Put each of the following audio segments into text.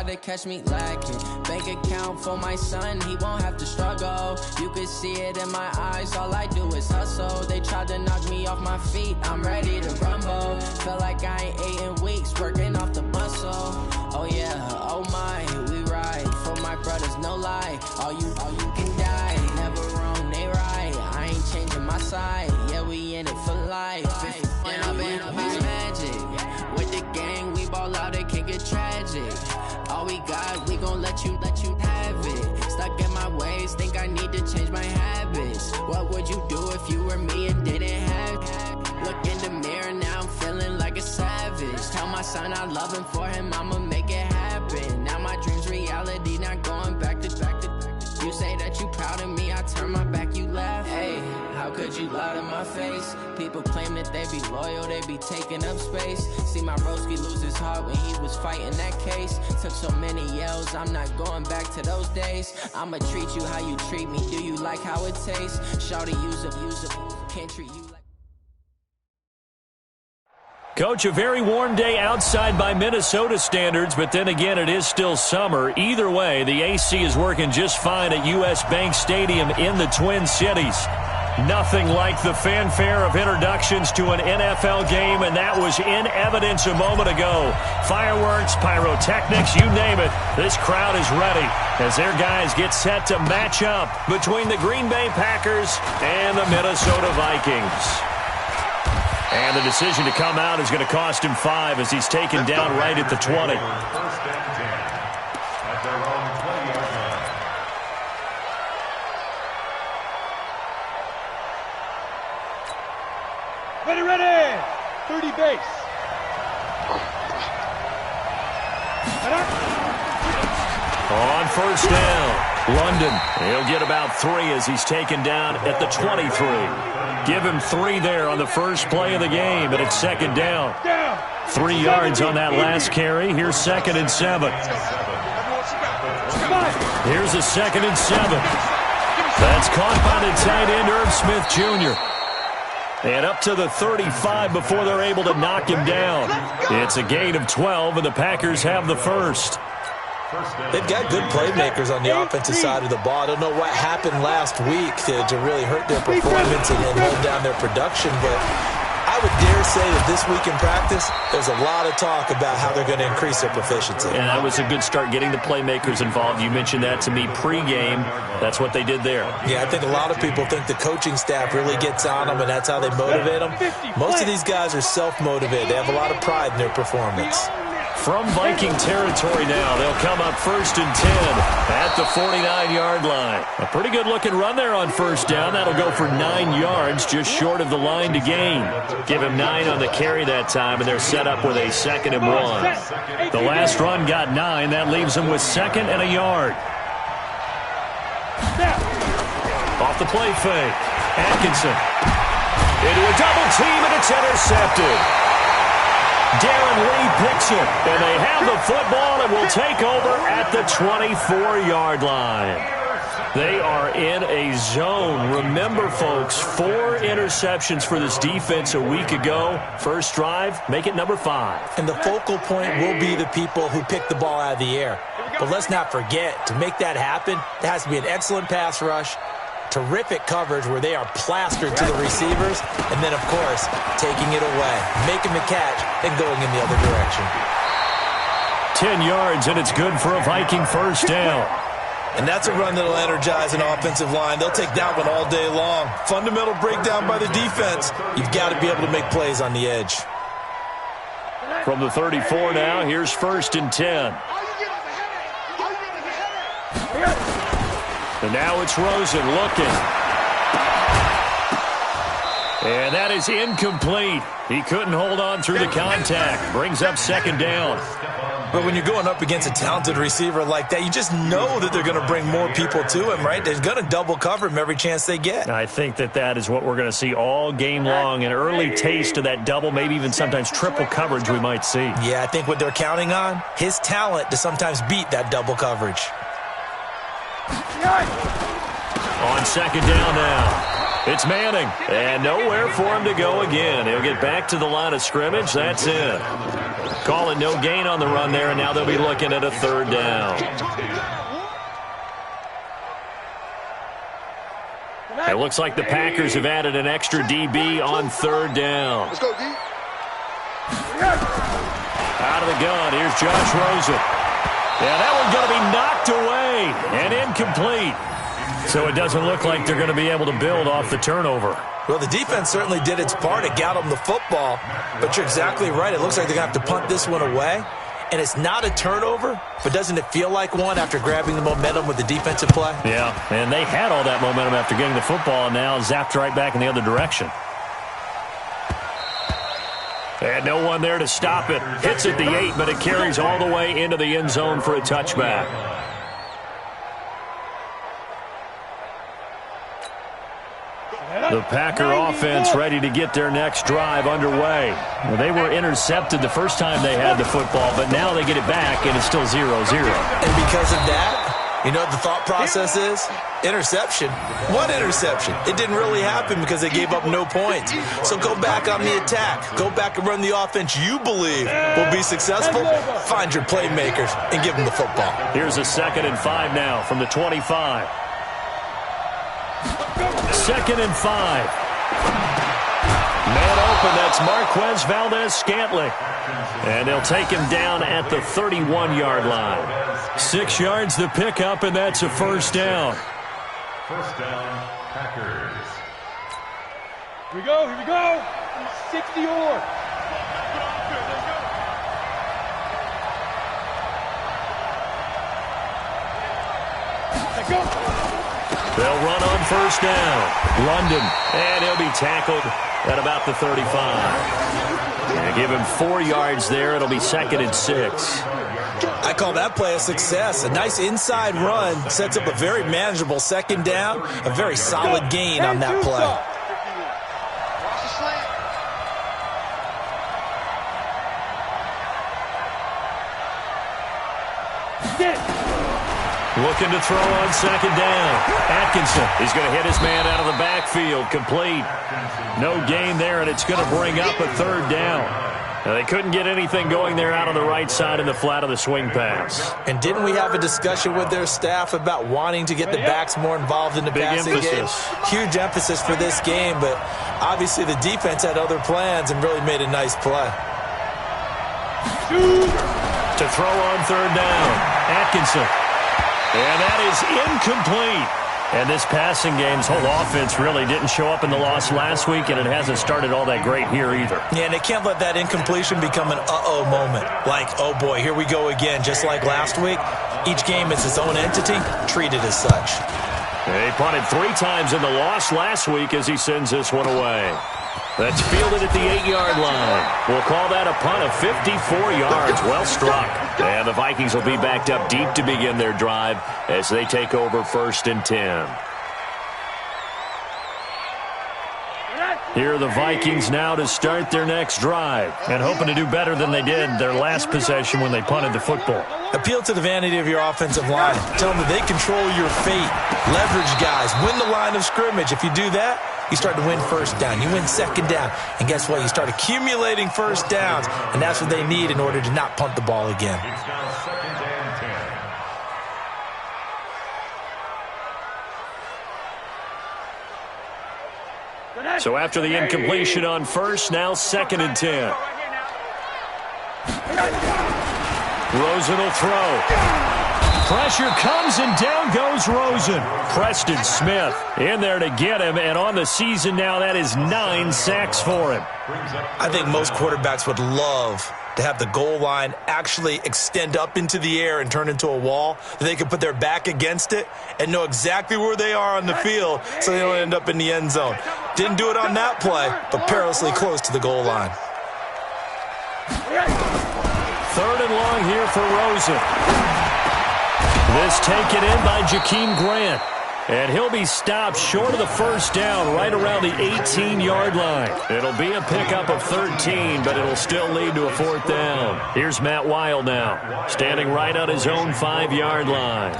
tried to catch me lacking. Bank account for my son, he won't have to struggle. You could see it in my eyes, all I do is hustle. They tried to knock me off my feet, I'm ready to rumble. Feel like I ain't ate in weeks, working off the muscle. Oh yeah, oh my, we ride for my brothers, no lie. All you can die, never wrong, they right. I ain't changing my side, yeah, we in it for life. When I been up is magic. With the gang, we ball out, it can get tragic. All we got, we gon' let you have it. Stuck in my ways, think I need to change my habits. What would you do if you were me and didn't have it? Look in the mirror, now I'm feeling like a savage. Tell my son I love him, for him I'ma make it happen. Now my dream's reality, not going back to. You say that you proud of me, I turn my back, you laugh. Hey, how could you lie to my face? People claim that they be loyal, they be taking up space. See my broski lose his heart when he was fighting that case. Took so many yells, I'm not going back to those days. I'ma treat you how you treat me, do you like how it tastes? Shawty, use up, can't treat you like... Coach, a very warm day outside by Minnesota standards, but then again, it is still summer. Either way, the AC is working just fine at U.S. Bank Stadium in the Twin Cities. Nothing like the fanfare of introductions to an NFL game, and that was in evidence a moment ago. Fireworks, pyrotechnics, you name it. This crowd is ready as their guys get set to match up between the Green Bay Packers and the Minnesota Vikings. And the decision to come out is going to cost him 5 as he's taken down right at the 20. Ready! 30 base. On first down, London. He'll get about 3 as he's taken down at the 23. Give him 3 there on the first play of the game, and it's second down. 3 yards on that last carry. Here's 2nd and 7. Here's a 2nd and 7. That's caught by the tight end, Irv Smith Jr. And up to the 35 before they're able to knock him down. It's a gain of 12, and the Packers have the first. They've got good playmakers on the offensive side of the ball. I don't know what happened last week to really hurt their performance and hold down their production, but I would dare say that this week in practice, there's a lot of talk about how they're going to increase their proficiency. And that was a good start, getting the playmakers involved. You mentioned that to me pregame. That's what they did there. Yeah, I think a lot of people think the coaching staff really gets on them, and that's how they motivate them. Most of these guys are self-motivated. They have a lot of pride in their performance. From Viking territory now, they'll come up 1st and 10 at the 49-yard line. A pretty good-looking run there on first down. That'll go for 9 yards, just short of the line to gain. Give him 9 on the carry that time, and they're set up with a 2nd and 1. The last run got 9. That leaves them with 2nd and a yard. Off the play fake. Atkinson. Into a double team, and it's intercepted. Darren Lee picks it, and they have the football and will take over at the 24-yard line. They are in a zone. Remember, folks, 4 interceptions for this defense a week ago. First drive, make it number 5. And the focal point will be the people who pick the ball out of the air. But let's not forget, to make that happen, there has to be an excellent pass rush, terrific coverage where they are plastered to the receivers, and then, of course, taking it away, making the catch, and going in the other direction. 10 yards, and it's good for a Viking first down. And that's a run that will energize an offensive line. They'll take that one all day long. Fundamental breakdown by the defense. You've got to be able to make plays on the edge. From the 34 now, here's 1st and 10. And now it's Rosen looking. And that is incomplete. He couldn't hold on through the contact. Brings up 2nd down. But when you're going up against a talented receiver like that, you just know that they're going to bring more people to him, right? They're going to double cover him every chance they get. I think that is what we're going to see all game long. An early taste of that double, maybe even sometimes triple coverage we might see. Yeah, I think what they're counting on, his talent to sometimes beat that double coverage. On 2nd down now, it's Manning, and nowhere for him to go again. He'll get back to the line of scrimmage. That's it. Call it no gain on the run there, and now they'll be looking at a third down. It looks like the Packers have added an extra DB on third down. Let's go, D. Out of the gun, here's Josh Rosen. Yeah, that one's going to be knocked away and incomplete. So it doesn't look like they're going to be able to build off the turnover. Well, the defense certainly did its part. It got them the football. But you're exactly right. It looks like they're going to have to punt this one away. And it's not a turnover, but doesn't it feel like one after grabbing the momentum with the defensive play? Yeah, and they had all that momentum after getting the football and now zapped right back in the other direction. And no one there to stop it. Hits at the 8, but it carries all the way into the end zone for a touchback. The Packer offense ready to get their next drive underway. Well, they were intercepted the first time they had the football, but now they get it back, and it's still 0-0. And because of that, you know what the thought process is? Interception. One interception. It didn't really happen because they gave up no points. So go back on the attack. Go back and run the offense you believe will be successful. Find your playmakers and give them the football. Here's a 2nd and 5 now from the 25. 2nd and 5. Man open, that's Marquez Valdez-Scantling. And they'll take him down at the 31-yard line. 6 yards the pickup, and that's a first down. First down, Packers. Here we go, here we go. 60 or. Let's go. They'll run on first down. London, and he'll be tackled at about the 35. And give him 4 yards there. It'll be 2nd and 6. I call that play a success. A nice inside run sets up a very manageable 2nd down. A very solid gain on that play. Looking to throw on 2nd down. Atkinson, he's going to hit his man out of the backfield. Complete. No gain there, and it's going to bring up a 3rd down. Now, they couldn't get anything going there out on the right side in the flat of the swing pass. And didn't we have a discussion with their staff about wanting to get the backs more involved in the passing game? Huge emphasis for this game, but obviously the defense had other plans and really made a nice play. To throw on 3rd down. Atkinson. And that is incomplete. And this passing game's whole offense really didn't show up in the loss last week, and it hasn't started all that great here either. Yeah, and they can't let that incompletion become an uh-oh moment. Like, oh boy, here we go again, just like last week. Each game is its own entity, treated as such. They punted 3 times in the loss last week as he sends this one away. That's fielded at the 8-yard line. We'll call that a punt of 54 yards. Well struck. And the Vikings will be backed up deep to begin their drive as they take over 1st and 10. Here are the Vikings now to start their next drive and hoping to do better than they did their last possession when they punted the football. Appeal to the vanity of your offensive line. Tell them that they control your fate. Leverage guys. Win the line of scrimmage. If you do that, you start to win 1st down. You win 2nd down. And guess what? You start accumulating 1st downs. And that's what they need in order to not punt the ball again. So after the incompletion on 1st, now 2nd and 10. Rosen will throw. Pressure comes, and down goes Rosen. Preston Smith in there to get him, and on the season now, that is 9 sacks for him. I think most quarterbacks would love to have the goal line actually extend up into the air and turn into a wall, that they can put their back against it and know exactly where they are on the field so they don't end up in the end zone. Didn't do it on that play, but perilously close to the goal line. 3rd and long here for Rosen. This taken in by Jakeem Grant. And he'll be stopped short of the 1st down right around the 18-yard line. It'll be a pickup of 13, but it'll still lead to a 4th down. Here's Matt Wild now, standing right on his own 5-yard line.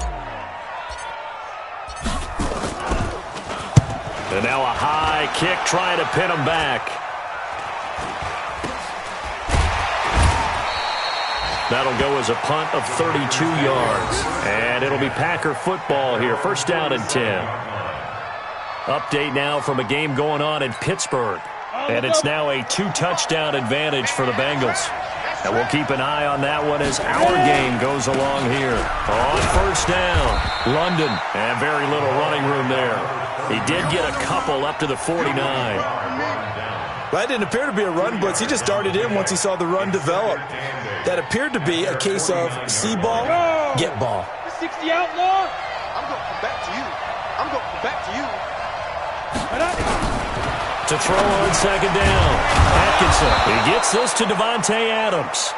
And now a high kick trying to pin him back. That'll go as a punt of 32 yards. And it'll be Packer football here. First down and 10. Update now from a game going on in Pittsburgh. And it's now a 2-touchdown advantage for the Bengals. And we'll keep an eye on that one as our game goes along here. On first down, London. And very little running room there. He did get a couple up to the 49. That didn't appear to be a run blitz. He just darted in once he saw the run develop. That appeared to be a case of see ball, get ball. 60 outlaw. I'm going to come back to you. I'm going to come back to you. To throw on second down, Atkinson. He gets this to Devontae Adams.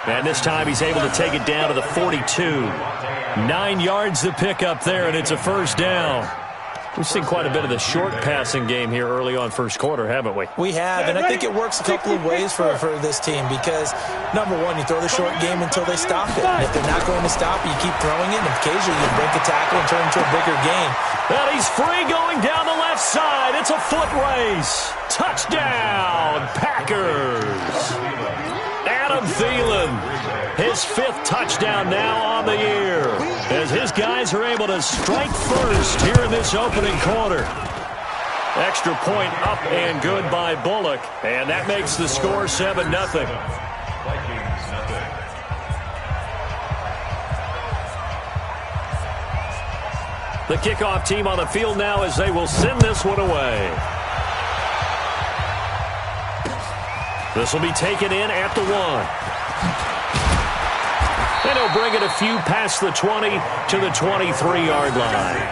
And this time he's able to take it down to the 42. 9 yards to pick up there, and it's a first down. We've seen quite a bit of the short passing game here early on first quarter, haven't we? We have, and I think it works a couple of ways for this team because, number one, you throw the short game until they stop it. And if they're not going to stop it, you keep throwing it, and occasionally you break a tackle and turn it into a bigger game. And he's free going down the left side. It's a foot race. Touchdown, Packers. Adam Thielen, his 5th touchdown now on the year, as his guys are able to strike first here in this opening quarter. Extra point up and good by Bullock, and that makes the score 7-0. The kickoff team on the field now as they will send this one away. This will be taken in at the 1. And he'll bring it a few past the 20 to the 23-yard line.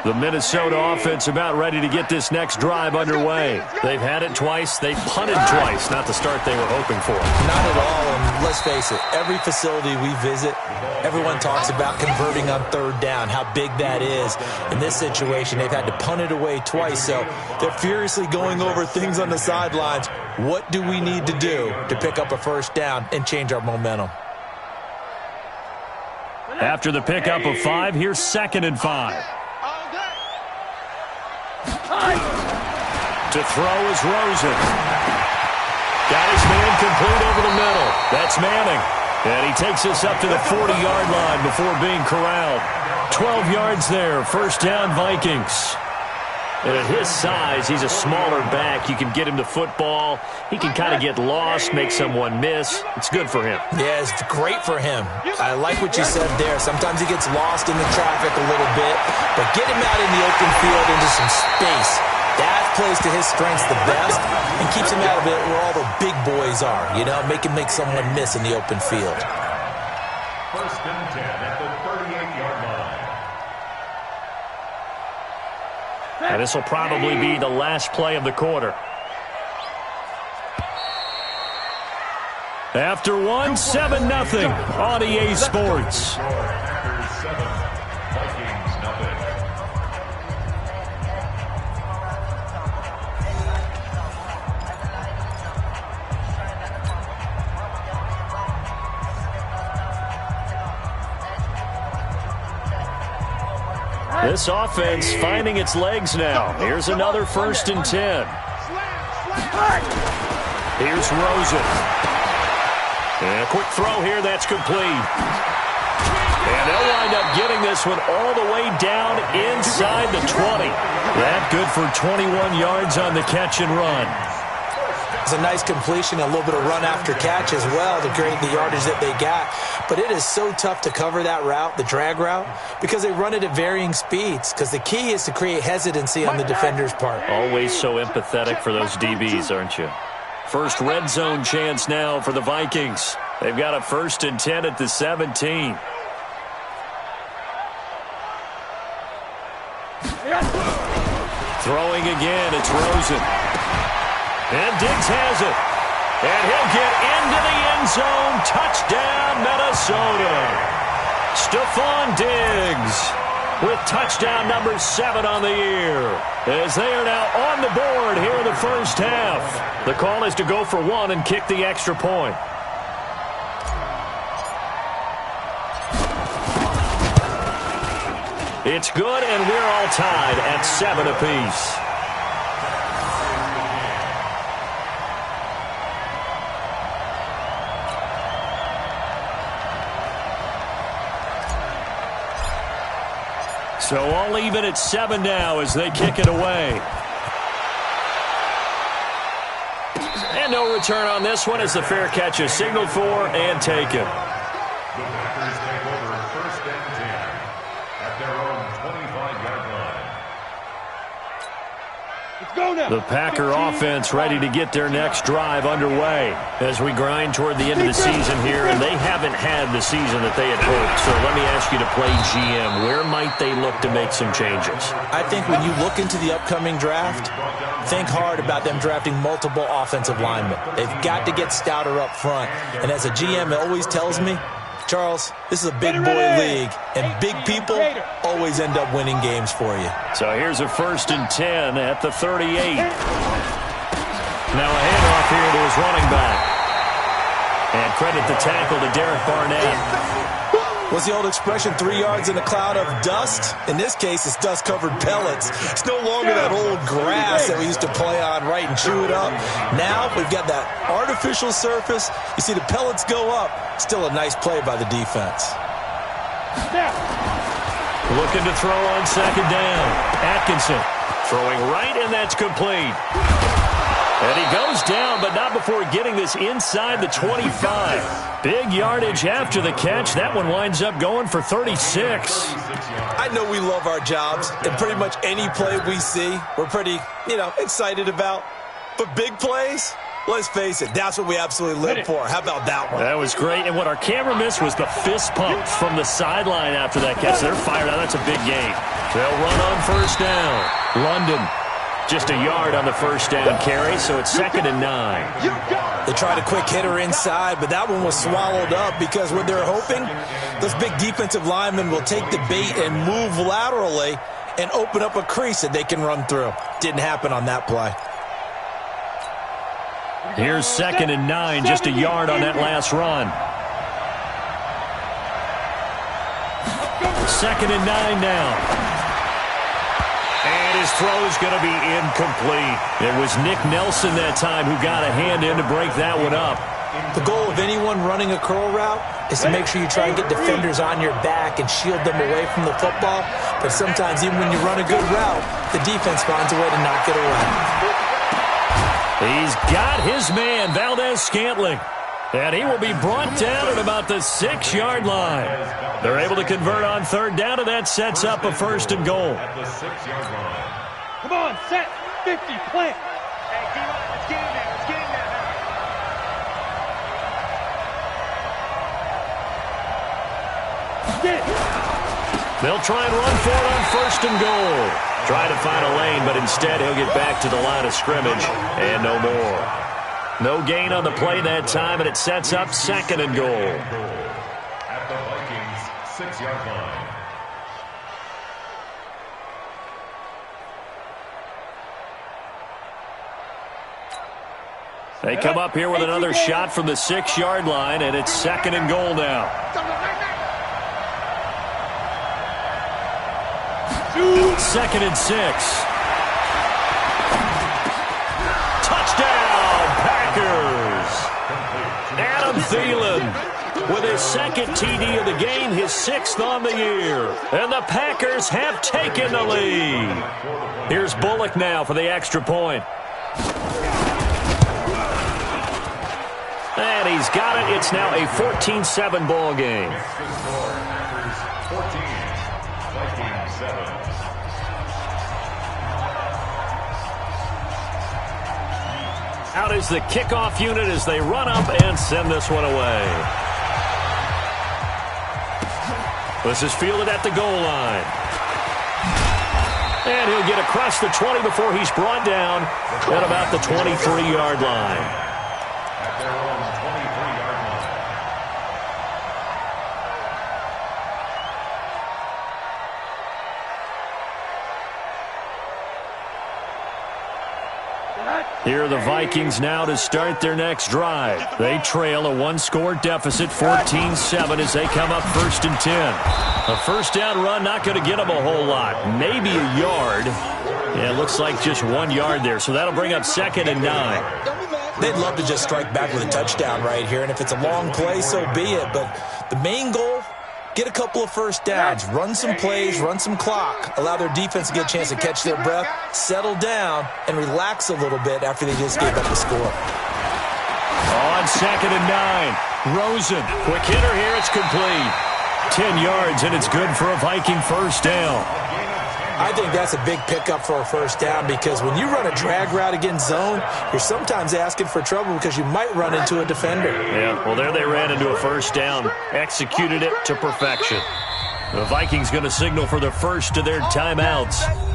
The Minnesota offense about ready to get this next drive underway. They've had it twice. They've punted twice. Not the start they were hoping for. Not at all, and let's face it, every facility we visit, everyone talks about converting on third down, how big that is. In this situation, they've had to punt it away twice, so they're furiously going over things on the sidelines. What do we need to do to pick up a first down and change our momentum? After the pickup of 5, here's 2nd and 5. To throw is Rosen. Got his man complete over the middle. That's Manning. And he takes us up to the 40-yard line before being corralled. 12 yards there. First down, Vikings. And at his size, he's a smaller back. You can get him the football. He can kind of get lost, make someone miss. It's good for him. Yeah, it's great for him. I like what you said there. Sometimes he gets lost in the traffic a little bit, but get him out in the open field into some space. That plays to his strengths the best and keeps him out of it where all the big boys are, you know, make him make someone miss in the open field. First and 10 at the 38-yard line. And this will probably be the last play of the quarter. After 1, 7-0 on EA Sports. Packers 7, Vikings nothing. This offense finding its legs now. Here's another 1st and 10. Here's Rosen. And a quick throw here, that's complete. And they'll wind up getting this one all the way down inside the 20. That good for 21 yards on the catch and run. It's a nice completion, a little bit of run after catch as well to create the yardage that they got. But it is so tough to cover that route, the drag route, because they run it at varying speeds. Because the key is to create hesitancy on the defender's part. Always so empathetic for those DBs, aren't you? First red zone chance now for the Vikings. They've got a 1st and 10 at the 17. Throwing again, it's Rosen. And Diggs has it. And he'll get into the end zone. Touchdown, Minnesota. Stephon Diggs with touchdown number 7 on the year. As they are now on the board here in the first half. The call is to go for 1 and kick the extra point. It's good, and we're all tied at 7 apiece. So all even at 7 now as they kick it away. And no return on this one as the fair catch is signaled for and taken. The Packers take over 1st and 10 at their own 25-yard line. Let's go now. The Packer offense ready to get their next drive underway as we grind toward the end of the season here, and they haven't had the season that they had hoped. So let me ask you to play GM. Where might they look to make some changes? I think when you look into the upcoming draft, think hard about them drafting multiple offensive linemen. They've got to get stouter up front. And as a GM, it always tells me, Charles, this is a big boy league, and big people always end up winning games for you. So here's a 1st and 10 at the 38. Now a handoff here to his running back. And credit the tackle to Derek Barnett. What's the old expression, 3 yards in a cloud of dust? In this case, it's dust-covered pellets. It's no longer that old grass that we used to play on, right, and chew it up. Now we've got that artificial surface. You see the pellets go up. Still a nice play by the defense. Looking to throw on 2nd down. Atkinson throwing right, and that's complete. And he goes down, but not before getting this inside the 25. Big yardage after the catch. That one winds up going for 36. I know we love our jobs, and pretty much any play we see, we're pretty, excited about. But big plays, let's face it, that's what we absolutely live for. How about that one? That was great, and what our camera missed was the fist pump from the sideline after that catch. They're fired out. That's a big gain. They'll run on 1st down. London. Just a yard on the 1st down carry, so it's 2nd and 9. They tried a quick hitter inside, but that one was swallowed up because what they're hoping, those big defensive linemen will take the bait and move laterally and open up a crease that they can run through. Didn't happen on that play. Here's 2nd and 9, just a yard on that last run. 2nd and 9 now. And his throw's going to be incomplete. It was Nick Nelson that time who got a hand in to break that one up. The goal of anyone running a curl route is to make sure you try and get defenders on your back and shield them away from the football. But sometimes even when you run a good route, the defense finds a way to knock it away. He's got his man, Valdez-Scantling. And he will be brought down at about the 6-yard line. They're able to convert on 3rd down, and that sets up a 1st and goal. At the 6-yard line. Come on, set, 50, plant. Hey, keep on. It's game now. It's game now. Get it. They'll try and run for it on 1st and goal. Try to find a lane, but instead he'll get back to the line of scrimmage and no more. No gain on the play that time, and it sets up 2nd and goal. At the Vikings 6-yard line. They come up here with another shot from the 6-yard line, and it's 2nd and goal now. 2nd and 6. Touchdown, Packers! Adam Thielen with his 2nd TD of the game, his 6th on the year. And the Packers have taken the lead. Here's Bullock now for the extra point. And he's got it. It's now a 14-7 ball game. Packers 14, Vikings 7. Out is the kickoff unit as they run up and send this one away. This is fielded at the goal line. And he'll get across the 20 before he's brought down at about the 23-yard line. At their own 23-yard line. Here are the Vikings now to start their next drive. They trail a one-score deficit, 14-7, as they come up 1st and 10. A first down run not going to get them a whole lot. Maybe a yard. Yeah, it looks like just 1 yard there, so that'll bring up 2nd and 9. They'd love to just strike back with a touchdown right here, and if it's a long play, so be it. But the main goal, get a couple of first downs, run some plays, run some clock, allow their defense to get a chance to catch their breath, settle down, and relax a little bit after they just gave up the score. On 2nd and 9, Rosen. Quick hitter here, it's complete. 10 yards, and it's good for a Viking first down. I think that's a big pickup for a first down because when you run a drag route against zone, you're sometimes asking for trouble because you might run into a defender. Yeah, well, there they ran into a first down, executed it to perfection. The Vikings going to signal for the first of their timeouts.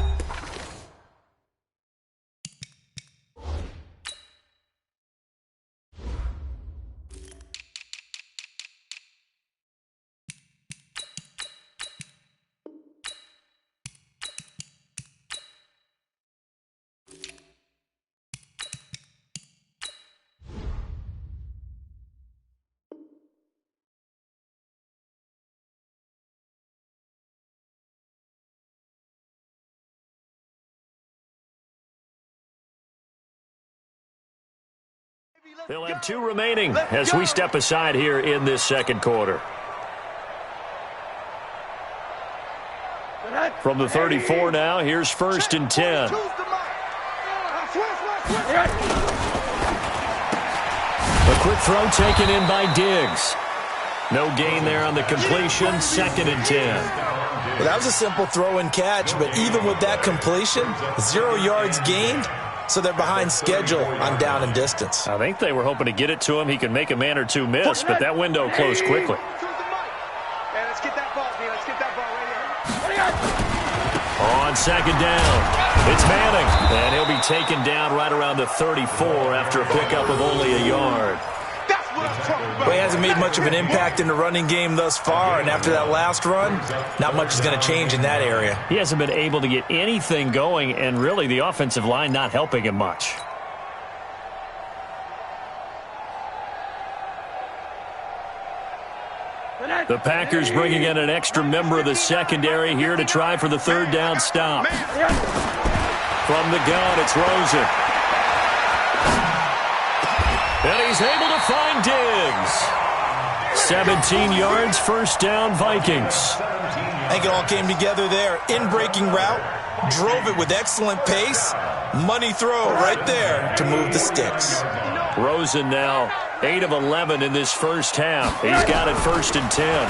They'll have 2 remaining as we step aside here in this second quarter. From the 34 now, here's 1st and 10. A quick throw taken in by Diggs. No gain there on the completion, 2nd and 10. Well, that was a simple throw and catch, but even with that completion, 0 yards gained. So they're behind schedule on down and distance. I think they were hoping to get it to him. He could make a man or two miss, but that window closed quickly. Let's get that ball, man. Let's get that ball right here. On 2nd down, it's Manning. And he'll be taken down right around the 34 after a pickup of only a yard. Well, he hasn't made much of an impact in the running game thus far, and after that last run, not much is going to change in that area. He hasn't been able to get anything going, and really the offensive line not helping him much. The Packers bringing in an extra member of the secondary here to try for the 3rd down stop. From the gun, it's Rosen. And he's able to find Diggs. 17 yards, first down, Vikings. I think it all came together there. In-breaking route, drove it with excellent pace. Money throw right there to move the sticks. Rosen now 8 of 11 in this first half. He's got it 1st and 10.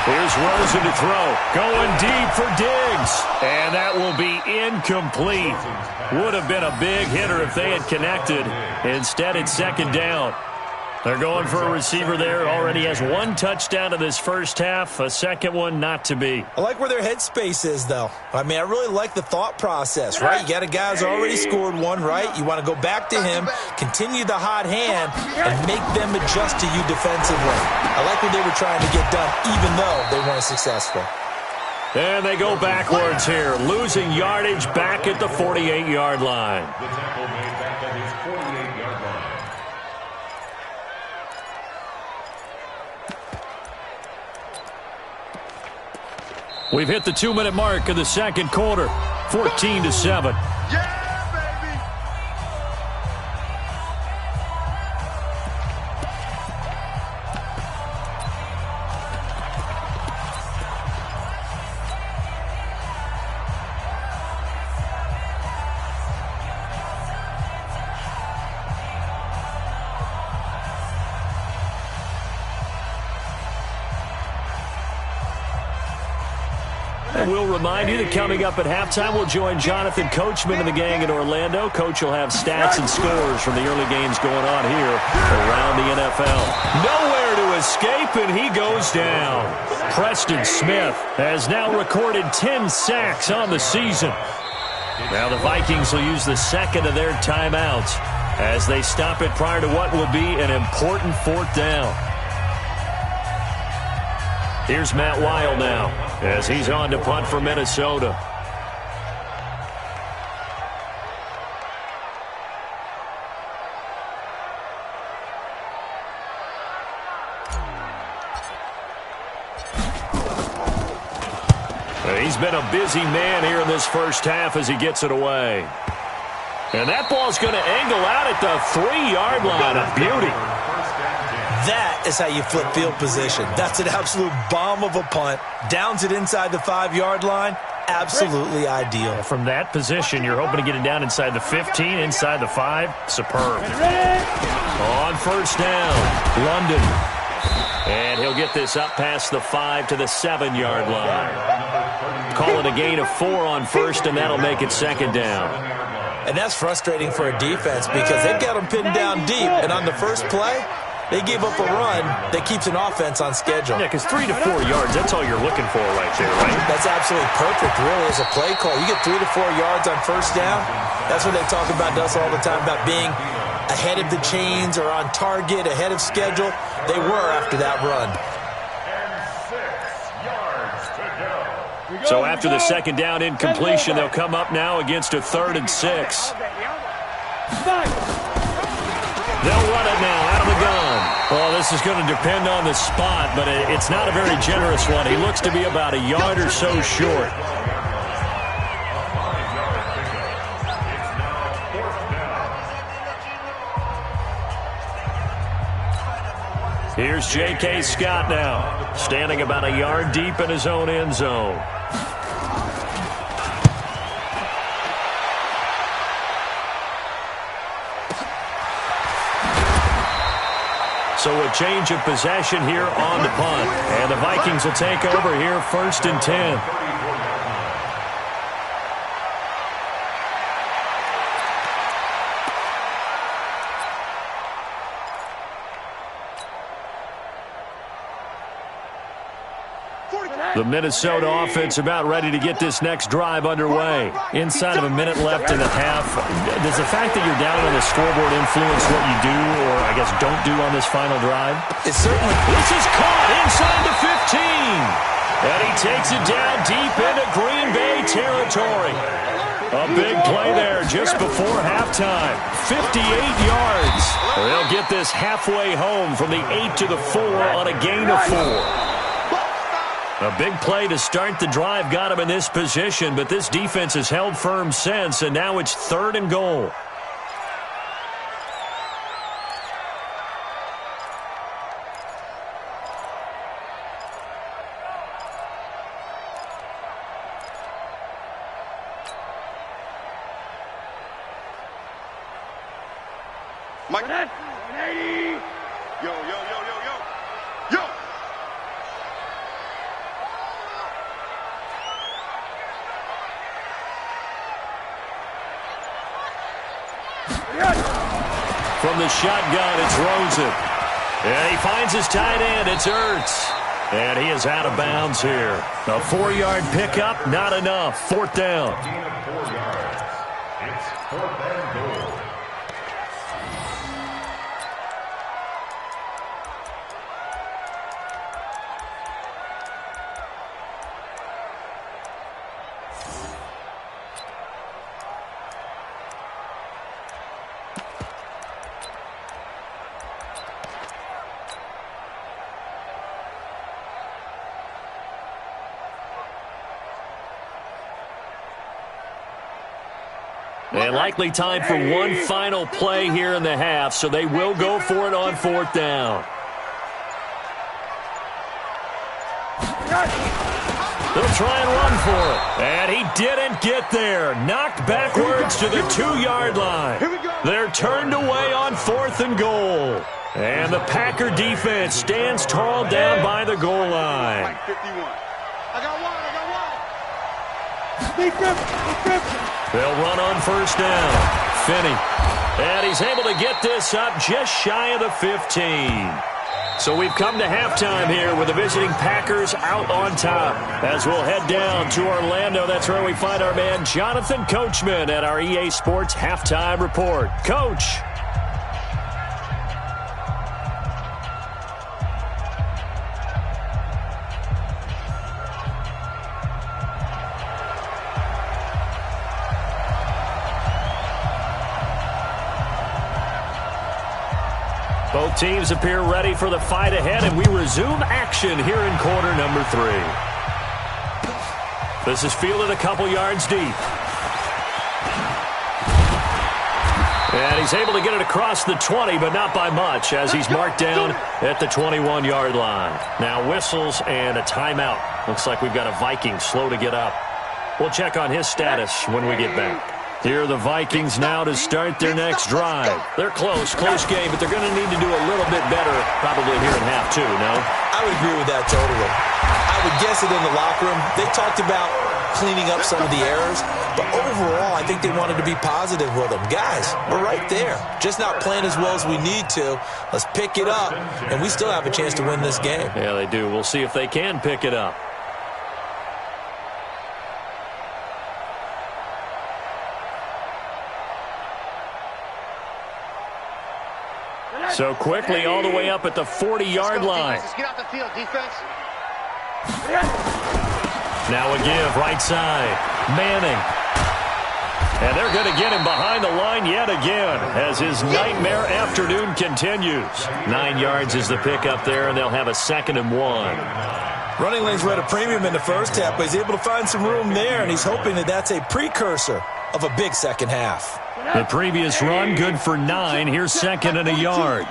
Here's Rosen to throw. Going deep for Diggs. And that will be incomplete. Would have been a big hitter if they had connected. Instead, it's 2nd down. They're going for a receiver there. Already has 1 touchdown in this first half. A second one not to be. I like where their headspace is, though. I mean, I really like the thought process, right? You got a guy who's already scored 1, right? You want to go back to him, continue the hot hand, and make them adjust to you defensively. I like what they were trying to get done, even though they weren't successful. And they go backwards here, losing yardage back at the 48-yard line. The tackle made back at his 48-yard line. We've hit the 2-minute mark of the second quarter, 14-7. We'll remind you that coming up at halftime, we'll join Jonathan Coachman and the gang in Orlando. Coach will have stats and scores from the early games going on here around the NFL. Nowhere to escape, and he goes down. Preston Smith has now recorded 10 sacks on the season. Now the Vikings will use the second of their timeouts as they stop it prior to what will be an important 4th down. Here's Matt Weil now as he's on to punt for Minnesota. He's been a busy man here in this first half as he gets it away. And that ball's going to angle out at the 3-yard line. A beauty. That is how you flip field position. That's an absolute bomb of a punt. Downs it inside the 5-yard line. Absolutely ideal. From that position, you're hoping to get it down inside the 15, inside the 5. Superb. On first down, London. And he'll get this up past the 5 to the 7-yard line. Call it a gain of 4 on first, and that'll make it second down. And that's frustrating for a defense because they've got them pinned down deep. And on the first play, they gave up a run that keeps an offense on schedule. Yeah, because 3 to 4 yards, that's all you're looking for right there, right? That's absolutely perfect, really, as a play call. You get 3 to 4 yards on first down. That's what they talk about us all the time, about being ahead of the chains or on target, ahead of schedule. They were after that run. So after the second down incompletion, they'll come up now against a 3rd and 6. They'll run it now out of the gun. Well, this is going to depend on the spot, but it's not a very generous one. He looks to be about a yard or so short. Here's J.K. Scott now, standing about a yard deep in his own end zone. So a change of possession here on the punt. And the Vikings will take over here 1st and 10. The Minnesota offense about ready to get this next drive underway. Inside of a minute left in the half. Does the fact that you're down on the scoreboard influence what you do, or I guess don't do on this final drive? It certainly. This is caught inside the 15. And he takes it down deep into Green Bay territory. A big play there just before halftime. 58 yards. They'll get this halfway home from the 8 to the 4 on a gain of 4. A big play to start the drive got him in this position, but this defense has held firm since, and now it's 3rd and goal. Mike. 180. Yo, yo, yo, yo, yo. Yo. From the shotgun, it's Rosen. And he finds his tight end. It's Ertz. And he is out of bounds here. A 4-yard pickup, not enough. 4th down. It's 4th and goal. And likely time for one final play here in the half, so they will go for it on 4th down. They'll try and run for it. And he didn't get there. Knocked backwards to the 2-yard line. They're turned away on 4th and goal. And the Packer defense stands tall down by the goal line. Mike 51. I got one. They'll run on 1st down. Finney. And he's able to get this up just shy of the 15. So we've come to halftime here with the visiting Packers out on top. As we'll head down to Orlando, that's where we find our man Jonathan Coachman at our EA Sports Halftime Report. Coach. Both teams appear ready for the fight ahead, and we resume action here in quarter number 3. This is fielded a couple yards deep. And he's able to get it across the 20, but not by much, as he's marked down at the 21-yard line. Now whistles and a timeout. Looks like we've got a Viking slow to get up. We'll check on his status when we get back. Here are the Vikings now to start their next drive. They're close game, but they're going to need to do a little bit better probably here in half two, no? I would agree with that totally. I would guess it in the locker room. They talked about cleaning up some of the errors, but overall, I think they wanted to be positive with them. Guys, we're right there. Just not playing as well as we need to. Let's pick it up, and we still have a chance to win this game. Yeah, they do. We'll see if they can pick it up. So quickly all the way up at the 40-yard line. Let's get off the field, defense. Now a give, right side. Manning. And they're going to get him behind the line yet again as his nightmare afternoon continues. 9 yards is the pickup there, and they'll have a 2nd and 1. Running lanes were at a premium in the first half, but he's able to find some room there, and he's hoping that that's a precursor of a big second half. The previous run, good for 9. Here's 2nd and a yard.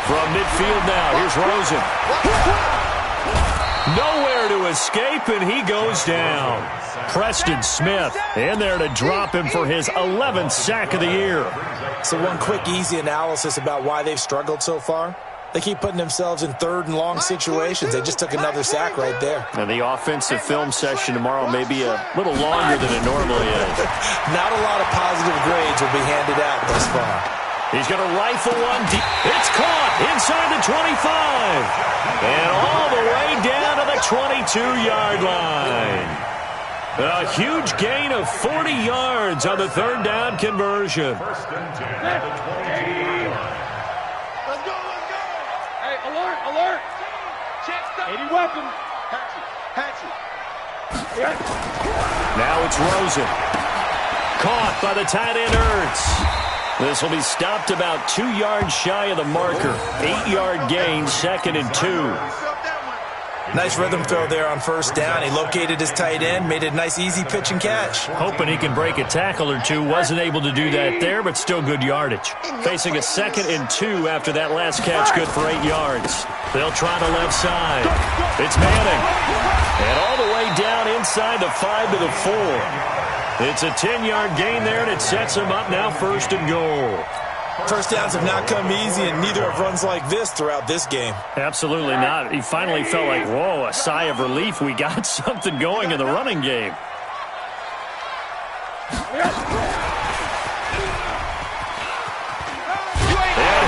From midfield now, here's Rosen. Nowhere to escape, and he goes down. Preston Smith in there to drop him for his 11th sack of the year. So one quick, easy analysis about why they've struggled so far. They keep putting themselves in 3rd and long situations. They just took another sack right there. And the offensive film session tomorrow may be a little longer than it normally is. Not a lot of positive grades will be handed out thus far. He's going to rifle one deep. It's caught inside the 25. And all the way down to the 22-yard line. A huge gain of 40 yards on the 3rd down conversion. First and 10 at the 22. Let's go. Hey, alert. 80 weapons. Hatchet. Now it's Rosen. Caught by the tight end Ertz. This will be stopped about 2 yards shy of the marker. 8-yard gain, 2nd and 2. Nice rhythm throw there on 1st down. He located his tight end, made it a nice easy pitch and catch. Hoping he can break a tackle or two. Wasn't able to do that there, but still good yardage. Facing a 2nd and 2 after that last catch, good for 8 yards. They'll try the left side. It's Manning. And all the way down inside the 5 to the 4. It's a 10-yard gain there, and it sets him up now 1st and goal. First downs have not come easy, and neither have runs like this throughout this game. Absolutely not. He finally felt like, whoa, a sigh of relief. We got something going in the running game. And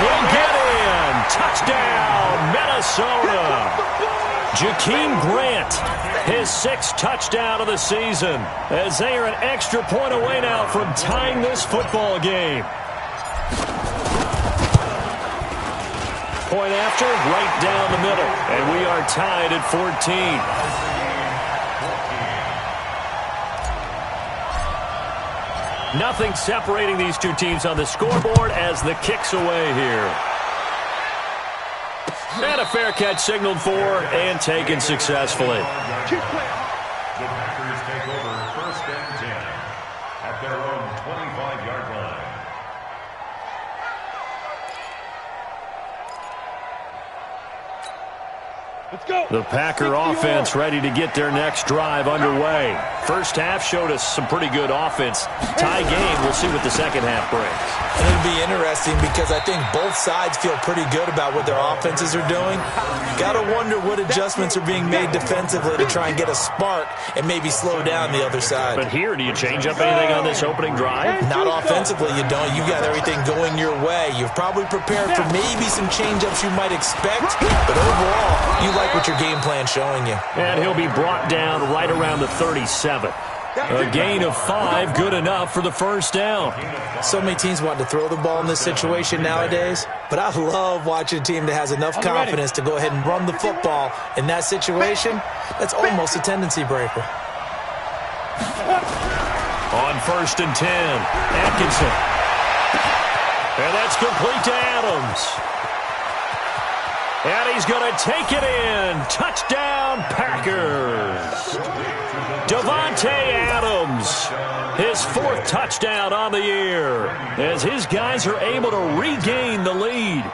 he'll get in. Touchdown, Minnesota. Jakeem Grant, his 6th touchdown of the season, as they are an extra point away now from tying this football game. Point after, right down the middle, and we are tied at 14. Nothing separating these two teams on the scoreboard as the kick's away here. And a fair catch signaled for and taken successfully. The Packers take over 1st and 10 at their own 25-yard line. Let's go. The Packer offense ready to get their next drive underway. First half showed us some pretty good offense. Tie game, we'll see what the second half brings. And it'll be interesting because I think both sides feel pretty good about what their offenses are doing. Got to wonder what adjustments are being made defensively to try and get a spark and maybe slow down the other side. But here, do you change up anything on this opening drive? Not offensively, you don't. You got everything going your way. You've probably prepared for maybe some change-ups you might expect, but overall, you like what your game plan's showing you. And he'll be brought down right around the 37. A gain of 5, good enough for the 1st down. So many teams want to throw the ball in this situation nowadays, but I love watching a team that has enough confidence to go ahead and run the football in that situation. That's almost a tendency breaker. On 1st and 10, Atkinson. And that's complete to Adams. And he's going to take it in. Touchdown, Packers. Davante Adams, his 4th touchdown on the year, as his guys are able to regain the lead.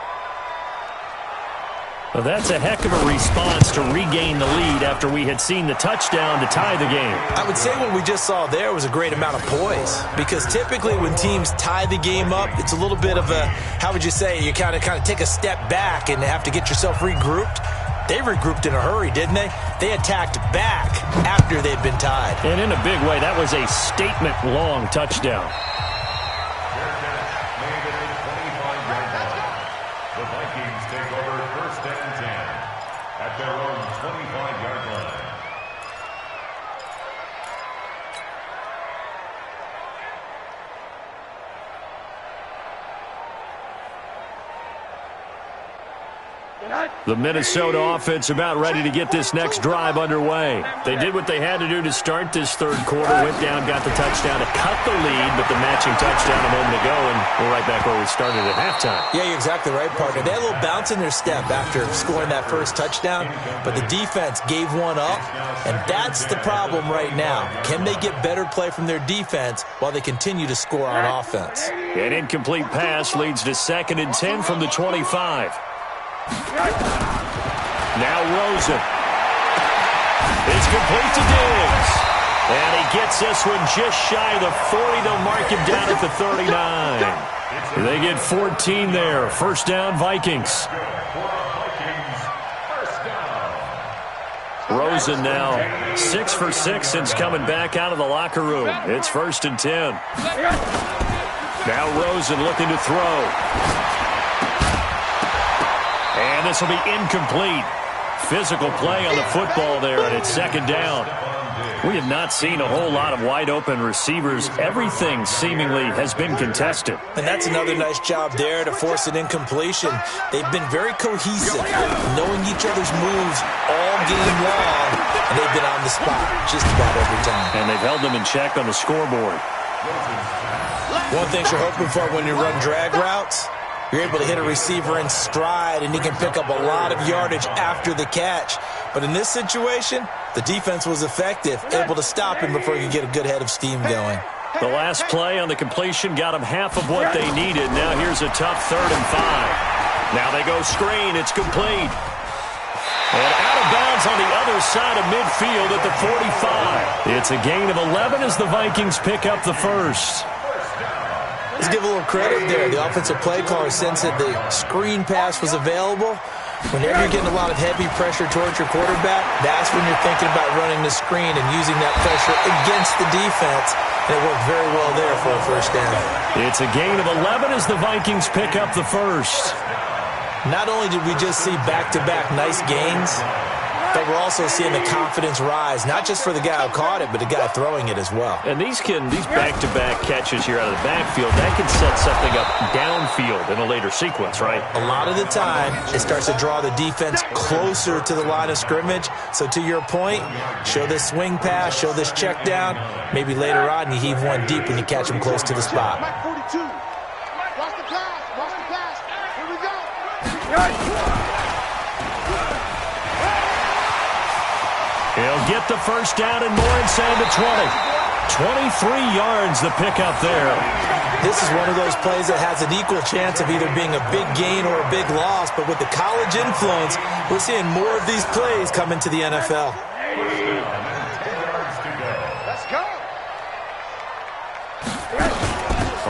Well, that's a heck of a response to regain the lead after we had seen the touchdown to tie the game. I would say what we just saw there was a great amount of poise, because typically when teams tie the game up, it's a little bit of a, how would you say, you kind of take a step back and have to get yourself regrouped. They regrouped in a hurry, didn't they? They attacked back after they'd been tied. And in a big way, that was a statement-long touchdown. The Vikings take over 1st and 10 at their own 25-yard line. The Minnesota offense about ready to get this next drive underway. They did what they had to do to start this 3rd quarter, went down, got the touchdown to cut the lead, but the matching touchdown a moment ago, and we're right back where we started at halftime. Yeah, you're exactly right, partner. They had a little bounce in their step after scoring that first touchdown, but the defense gave one up, and that's the problem right now. Can they get better play from their defense while they continue to score on offense? An incomplete pass leads to 2nd and 10 from the 25. Now Rosen. It's complete to Diggs. And he gets this one just shy of the 40. They'll mark him down at the 39. They get 14 there. 1st down, Vikings. Rosen now 6 for 6 since coming back out of the locker room. It's 1st and 10. Now Rosen looking to throw. And this will be incomplete. Physical play on the football there, and it's 2nd down. We have not seen a whole lot of wide-open receivers. Everything seemingly has been contested. And that's another nice job there to force an incompletion. They've been very cohesive, knowing each other's moves all game long, and they've been on the spot just about every time. And they've held them in check on the scoreboard. One thing you're hoping for when you run drag routes, you're able to hit a receiver in stride, and he can pick up a lot of yardage after the catch. But in this situation, the defense was effective, able to stop him before he could get a good head of steam going. The last play on the completion got them half of what they needed. Now here's a tough 3rd and 5. Now they go screen. It's complete. And out of bounds on the other side of midfield at the 45. It's a gain of 11 as the Vikings pick up the 1st. Let's give a little credit there. The offensive play caller sensed that the screen pass was available. Whenever you're getting a lot of heavy pressure towards your quarterback, that's when you're thinking about running the screen and using that pressure against the defense. And it worked very well there for a 1st down. It's a gain of 11 as the Vikings pick up the 1st. Not only did we just see back-to-back nice gains, but we're also seeing the confidence rise, not just for the guy who caught it, but the guy throwing it as well. And these back-to-back catches here out of the backfield, that can set something up downfield in a later sequence, right? A lot of the time, it starts to draw the defense closer to the line of scrimmage. So to your point, show this swing pass, show this check down. Maybe later on, you heave one deep when you catch him close to the spot. Watch the pass. Watch the pass. Here we go. He'll get the 1st down and more inside the 20. 23 yards the pickup there. This is one of those plays that has an equal chance of either being a big gain or a big loss, but with the college influence, we're seeing more of these plays come into the NFL. Let's go.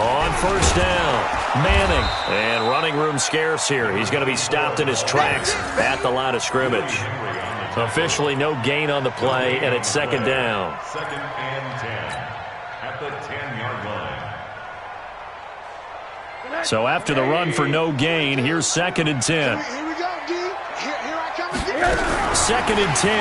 On 1st down, Manning. And running room scarce here. He's going to be stopped in his tracks at the line of scrimmage. Officially no gain on the play, and it's 2nd down. 2nd and 10 at the 10-yard line. So after the run for no gain, here's 2nd and 10. Here we go, D. Here I come again. 2nd and 10.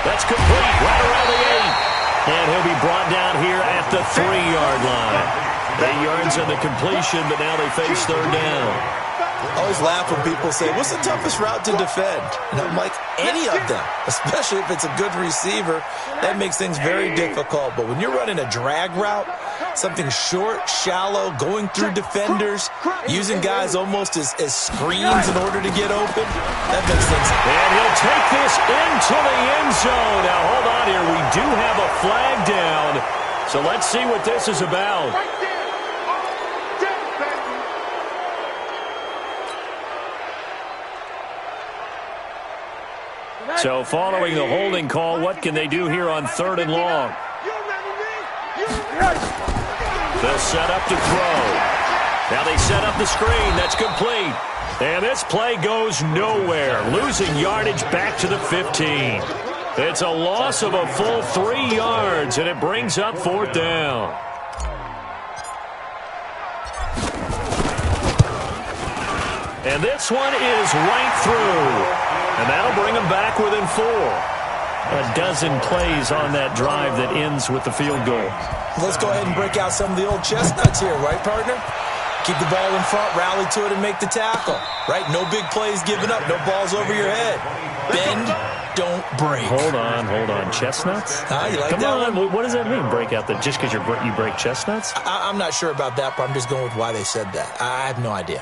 That's complete right around the 8. And he'll be brought down here at the 3-yard line. 8 yards on the completion, but now they face 3rd down. I always laugh when people say, what's the toughest route to defend? And I'm like, any of them, especially if it's a good receiver. That makes things very difficult. But when you're running a drag route, something short, shallow, going through defenders, using guys almost as screens in order to get open, that makes things. And he'll take this into the end zone. Now, hold on here. We do have a flag down. So let's see what this is about. So following the holding call, what can they do here on 3rd and long? They'll set up to throw. Now they set up the screen. That's complete. And this play goes nowhere. Losing yardage back to the 15. It's a loss of a full 3 yards, and it brings up 4th down. And this one is right through. And that'll bring them back within 4. A dozen plays on that drive that ends with the field goal. Let's go ahead and break out some of the old chestnuts here, right, partner? Keep the ball in front, rally to it, and make the tackle. Right? No big plays given up. No balls over your head. Bend, don't break. Hold on. Chestnuts? You like Come that on. one? What does that mean, break out? Just because you break chestnuts? I'm not sure about that, but I'm just going with why they said that. I have no idea.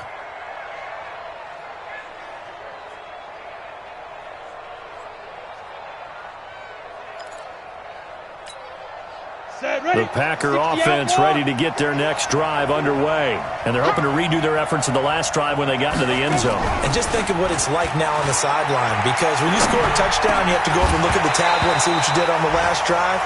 The Packer offense ready to get their next drive underway. And they're hoping to redo their efforts in the last drive when they got into the end zone. And just think of what it's like now on the sideline, because when you score a touchdown, you have to go over and look at the tablet and see what you did on the last drive.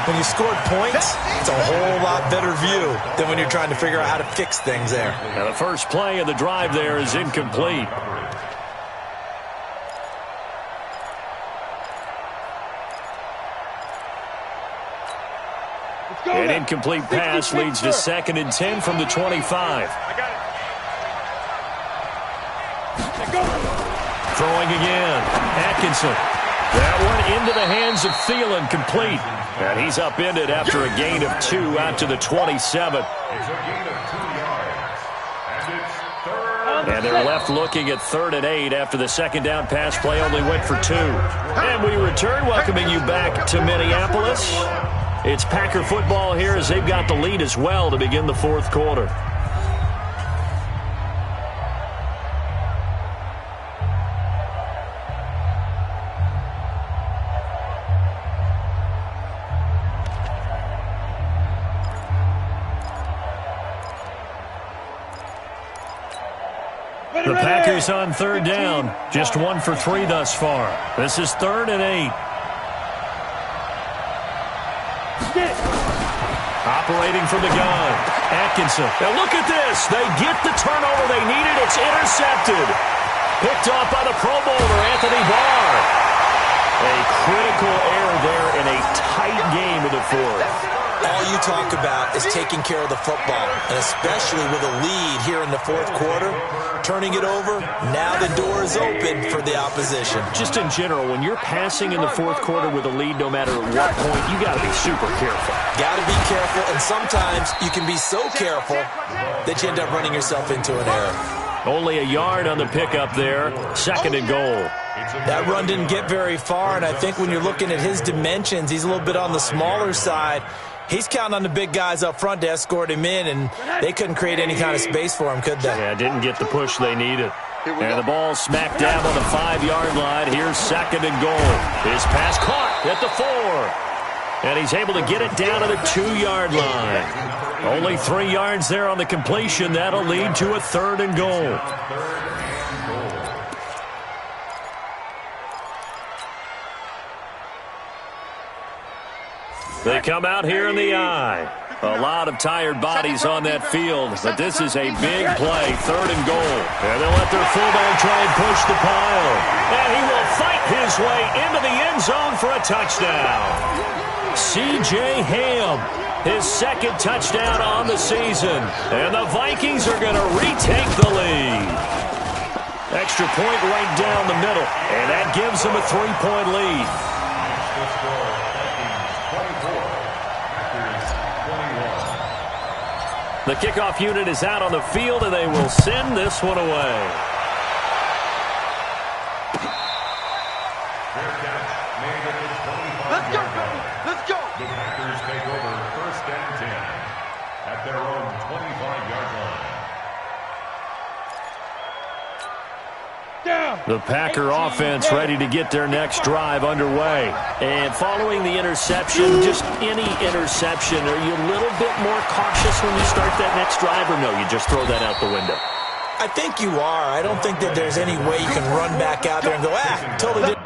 When you scored points, it's a whole lot better view than when you're trying to figure out how to fix things there. Now the first play of the drive there is incomplete. An incomplete pass leads to 2nd and 10 from the 25. I got it. Throwing again. Atkinson. That one into the hands of Thielen, complete. And he's upended after a gain of 2 out to the 27. And they're left looking at 3rd and 8 after the 2nd down pass play only went for 2. And we return, welcoming you back to Minneapolis. It's Packer football here as they've got the lead as well to begin the 4th quarter. The Packers on 3rd down. Just 1 for 3 thus far. This is 3rd and 8. Operating from the gun. Atkinson. Now look at this. They get the turnover they needed. It's intercepted. Picked off by the Pro Bowler, Anthony Barr. A critical error there in a tight game of the 4th. All you talk about is taking care of the football, and especially with a lead here in the 4th quarter, turning it over, now the door is open for the opposition. Just in general, when you're passing in the 4th quarter with a lead, no matter what point, you got to be super careful. Got to be careful, and sometimes you can be so careful that you end up running yourself into an error. Only a yard on the pickup there, 2nd and goal. That run didn't get very far, and I think when you're looking at his dimensions, he's a little bit on the smaller side. He's counting on the big guys up front to escort him in, and they couldn't create any kind of space for him, could they? Yeah, didn't get the push they needed. And the ball smack dab on the 5-yard line. Here's 2nd and goal. His pass caught at the 4. And he's able to get it down to the 2-yard line. Only 3 yards there on the completion. That'll lead to a 3rd and goal. They come out here in the eye. A lot of tired bodies on that field, but this is a big play, 3rd and goal. And they'll let their fullback try and push the pile. And he will fight his way into the end zone for a touchdown. C.J. Ham, his 2nd touchdown on the season. And the Vikings are going to retake the lead. Extra point right down the middle, and that gives them a 3-point lead. The kickoff unit is out on the field, and they will send this one away. Let's go, baby. Let's go. The Packers take over 1st and 10 at their own 25-yard line. The Packer offense ready to get their next drive underway. And following the interception, just any interception, are you a little bit more cautious when you start that next drive, or no, you just throw that out the window? I think you are. I don't think that there's any way you can run back out there and go, totally didn't.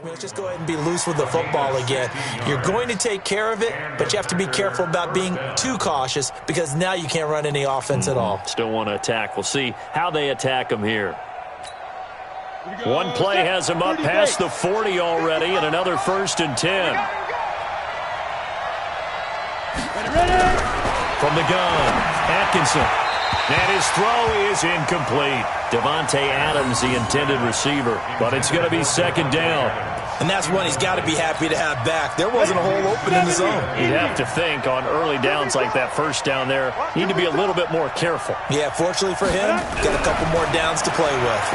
Let's just go ahead and be loose with the football again. You're going to take care of it, but you have to be careful about being too cautious because now you can't run any offense at all. Still want to attack. We'll see how they attack them here. One play has them up past the 40 already, and another 1st and 10. From the gun, Atkinson. And his throw is incomplete. Devontae Adams, the intended receiver. But it's going to be 2nd down. And that's one he's got to be happy to have back. There wasn't a hole open in the zone. You'd have to think on early downs like that 1st down there, you need to be a little bit more careful. Yeah, fortunately for him, got a couple more downs to play with.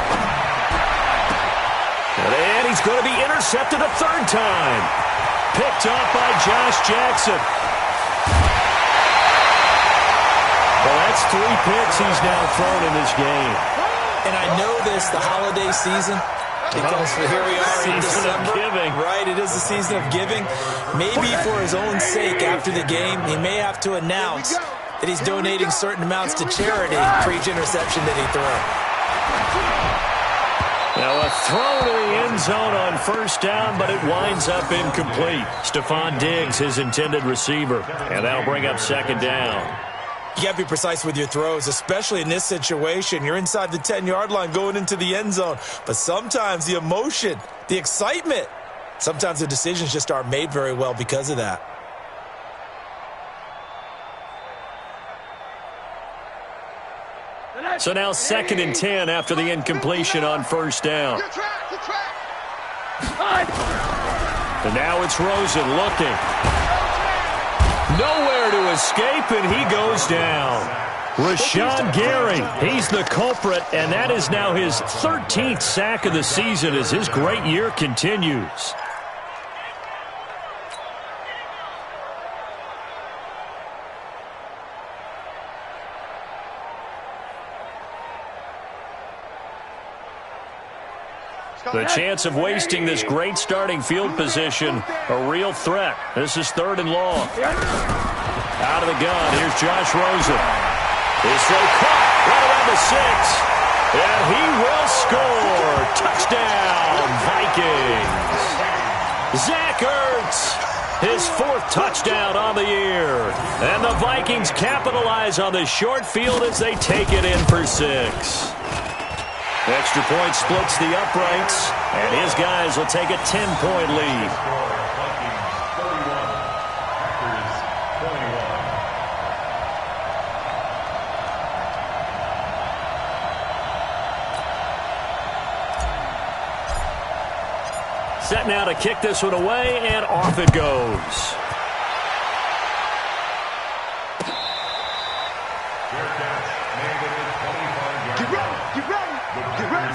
And he's going to be intercepted a 3rd time. Picked up by Josh Jackson. Well, that's 3 picks he's now thrown in this game. And I know this, the holiday season, because here we are in December. Right, it is the season of giving. Maybe for his own sake after the game, he may have to announce that he's donating certain amounts to charity for each interception that he threw. Now a throw to the end zone on 1st down, but it winds up incomplete. Stephon Diggs, his intended receiver. And that'll bring up 2nd down. You got to be precise with your throws, especially in this situation. You're inside the 10-yard line going into the end zone. But sometimes the emotion, the excitement, sometimes the decisions just aren't made very well because of that. So now 2nd and 10 after the incompletion on 1st down. And now it's Rosen looking. Nowhere to escape, and he goes down. Rashawn Gary, he's the culprit, and that is now his 13th sack of the season as his great year continues. The chance of wasting this great starting field position, a real threat. This is 3rd and long. Out of the gun, here's Josh Rosen. His throw caught right around the 6. And he will score. Touchdown, Vikings. Zach Ertz, his 4th touchdown on the year. And the Vikings capitalize on the short field as they take it in for 6. Extra point splits the uprights, and his guys will take a 10-point lead. Set now to kick this one away, and off it goes.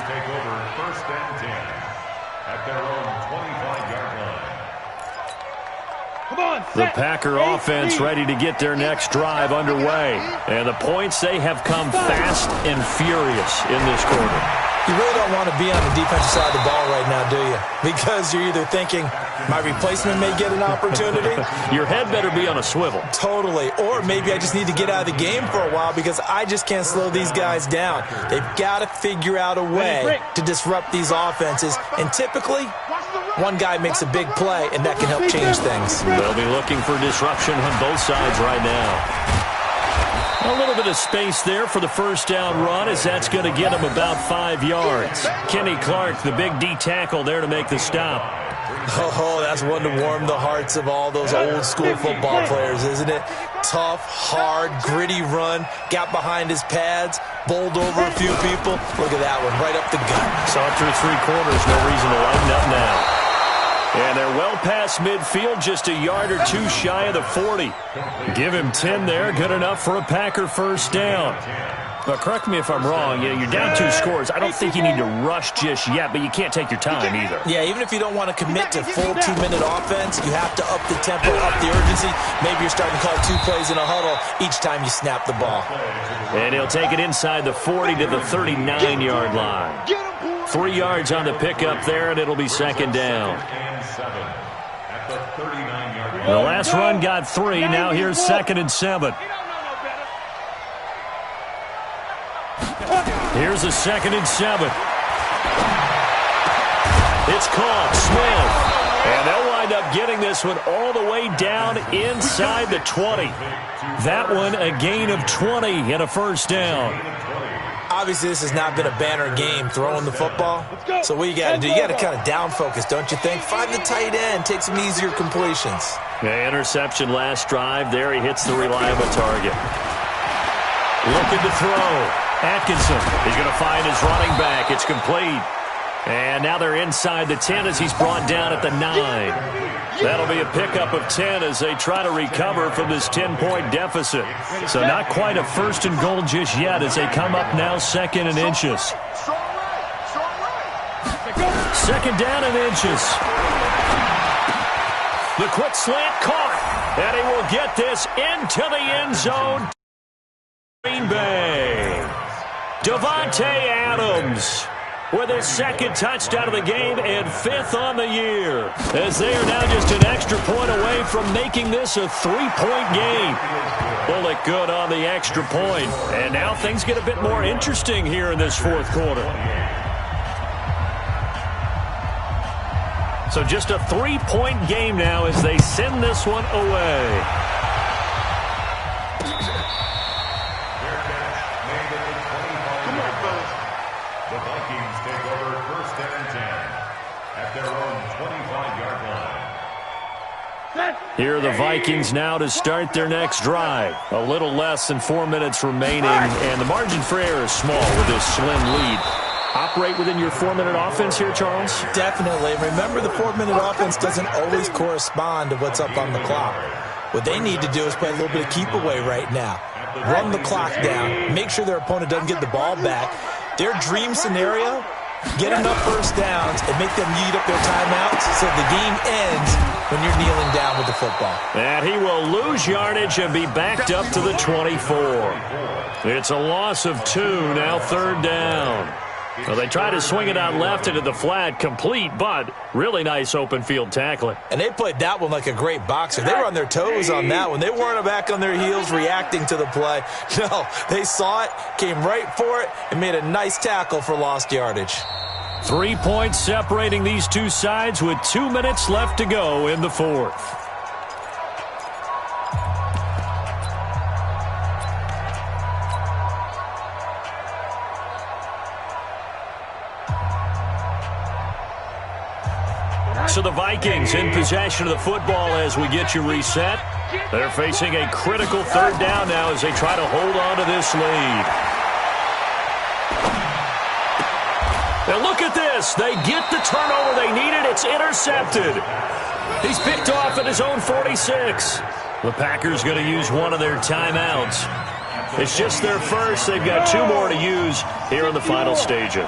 Take over 1st and 10 at their own 25-yard line. The Packer offense ready to get their next drive underway. And the points, they have come fast and furious in this quarter. You really don't want to be on the defensive side of the ball right now, do you? Because you're either thinking, my replacement may get an opportunity. Your head better be on a swivel. Totally. Or maybe I just need to get out of the game for a while because I just can't slow these guys down. They've got to figure out a way to disrupt these offenses. And typically, one guy makes a big play, and that can help change things. They'll be looking for disruption on both sides right now. A little bit of space there for the first down run as that's going to get him about 5 yards. Kenny Clark, the big D tackle there to make the stop. Oh, that's one to warm the hearts of all those old-school football players, isn't it? Tough, hard, gritty run, got behind his pads, bowled over a few people. Look at that one, right up the gut. Saw it through 3 quarters, no reason to lighten up now. And they're well past midfield, just a yard or two shy of the 40. Give him 10 there, good enough for a Packer first down. But correct me if I'm wrong, you're down 2 scores. I don't think you need to rush just yet, but you can't take your time either. Yeah, even if you don't want to commit to full 2-minute offense, you have to up the tempo, up the urgency. Maybe you're starting to call 2 plays in a huddle each time you snap the ball. And he'll take it inside the 40 to the 39-yard line. 3 yards on the pickup there, and it'll be second down. The last run got 3. Now here's 2nd and 7. Here's a 2nd and 7. It's caught. Smith. And they'll wind up getting this one all the way down inside the 20. That one a gain of 20 and a first down. Obviously, this has not been a banner game throwing the football. So what you got to do, you got to kind of down focus, don't you think? Find the tight end, take some easier completions. The interception last drive. There he hits the reliable target. Looking to throw. Atkinson, he's going to find his running back. It's complete. And now they're inside the 10 as he's brought down at the 9. That'll be a pickup of 10 as they try to recover from this 10-point deficit. So not quite a first and goal just yet as they come up now 2nd and inches. 2nd down and inches. The quick slant caught. And he will get this into the end zone. Green Bay. Davante Adams with his 2nd touchdown of the game and 5th on the year. As they are now just an extra point away from making this a 3-point game. Bullock good on the extra point. And now things get a bit more interesting here in this 4th quarter. So just a 3-point game now as they send this one away. The Vikings take over 1st and 10 at their own 25-yard line. Here are the Vikings now to start their next drive. A little less than 4 minutes remaining, and the margin for error is small with this slim lead. Operate within your 4-minute offense here, Charles? Definitely. Remember, the 4-minute offense doesn't always correspond to what's up on the clock. What they need to do is play a little bit of keep away right now. Run the clock down. Make sure their opponent doesn't get the ball back. Their dream scenario, get enough first downs and make them eat up their timeouts so the game ends when you're kneeling down with the football. And he will lose yardage and be backed up to the 24. It's a loss of 2, now 3rd down. Well, they try to swing it out left into the flat, complete, but really nice open field tackling. And they played that one like a great boxer. They were on their toes on that one. They weren't back on their heels reacting to the play. No, they saw it, came right for it, and made a nice tackle for lost yardage. 3 points separating these two sides with 2 minutes left to go in the 4th. So the Vikings in possession of the football as we get you reset. They're facing a critical 3rd down now as they try to hold on to this lead. Now look at this. They get the turnover they needed. It's intercepted. He's picked off at his own 46. The Packers going to use one of their timeouts. It's just their first. They've got 2 more to use here in the final stages.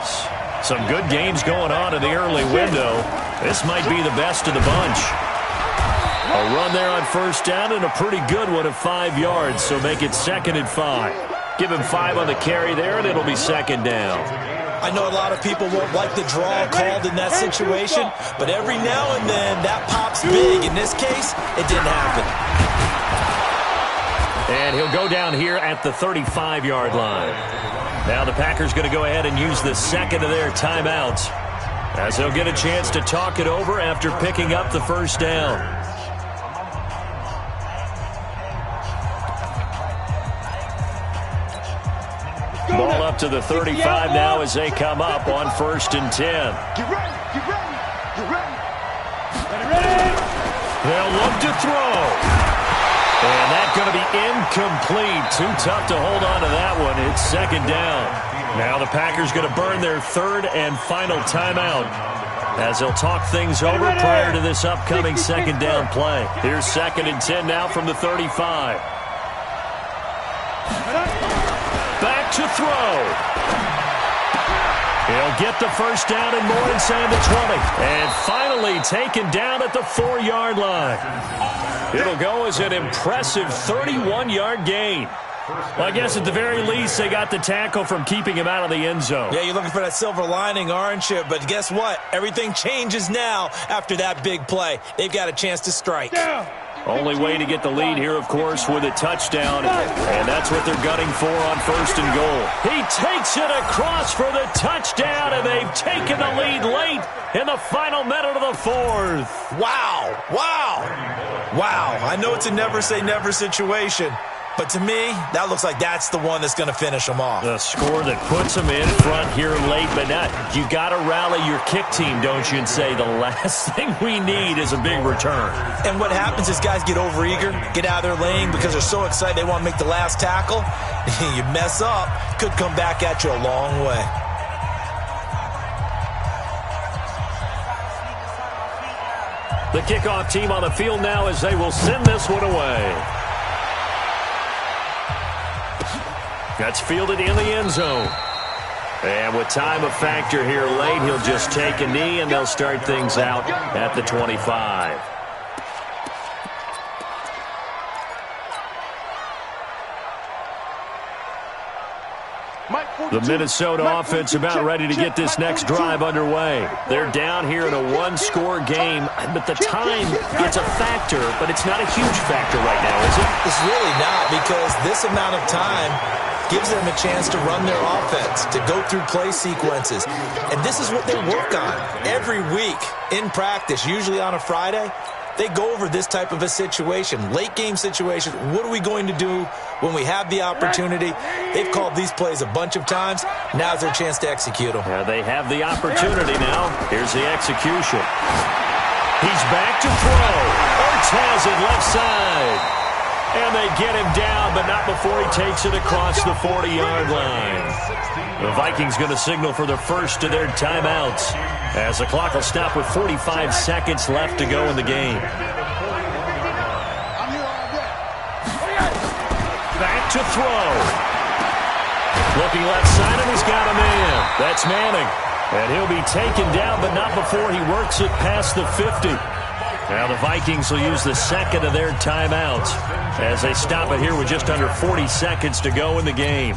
Some good games going on in the early window. This might be the best of the bunch. A run there on first down and a pretty good one of 5 yards, so make it 2nd and 5. Give him 5 on the carry there, and it'll be 2nd down. I know a lot of people won't like the draw called in that situation, but every now and then that pops big. In this case, it didn't happen. And he'll go down here at the 35-yard line. Now the Packers going to go ahead and use the second of their timeouts, as they'll get a chance to talk it over after picking up the first down. Ball up to the 35 now as they come up on 1st and 10. Get ready, get ready, get ready. Ready. They'll look to throw. And that's going to be incomplete. Too tough to hold on to that one. It's 2nd down. Now the Packers going to burn their 3rd and final timeout, as they'll talk things over prior to this upcoming 2nd down play. Here's 2nd and 10 now from the 35. Back to throw. He'll get the first down and more inside the 20. And finally taken down at the 4-yard line. It'll go as an impressive 31-yard gain. Well, I guess at the very least, they got the tackle from keeping him out of the end zone. Yeah, you're looking for that silver lining, aren't you? But guess what? Everything changes now after that big play. They've got a chance to strike. Only way to get the lead here, of course, with a touchdown. And that's what they're gunning for on 1st and goal. He takes it across for the touchdown, and they've taken the lead late in the final minute of the 4th. Wow. Wow. Wow. I know it's a never-say-never situation, but to me, that looks like that's the one that's going to finish them off. The score that puts them in front here late, but not. You got to rally your kick team, don't you, and say the last thing we need is a big return. And what happens is guys get overeager, get out of their lane because they're so excited they want to make the last tackle. You mess up, could come back at you a long way. The kickoff team on the field now as they will send this one away. That's fielded in the end zone. And with time a factor here late, he'll just take a knee and they'll start things out at the 25. The Minnesota offense about ready to get this next drive underway. They're down here in a one-score game, but the time, it's a factor, but it's not a huge factor right now, is it? It's really not, because this amount of time gives them a chance to run their offense, to go through play sequences. And this is what they work on every week in practice, usually on a Friday. They go over this type of a situation, late game situation. What are we going to do when we have the opportunity? They've called these plays a bunch of times. Now's their chance to execute them. Yeah, they have the opportunity now. Here's the execution. He's back to throw. Ertz has it left side. And they get him down, but not before he takes it across the 40-yard line. The Vikings going to signal for the first of their timeouts, as the clock will stop with 45 seconds left to go in the game. Back to throw. Looking left side, and he's got a man. That's Manning. And he'll be taken down, but not before he works it past the 50. Now the Vikings will use the second of their timeouts as they stop it here with just under 40 seconds to go in the game.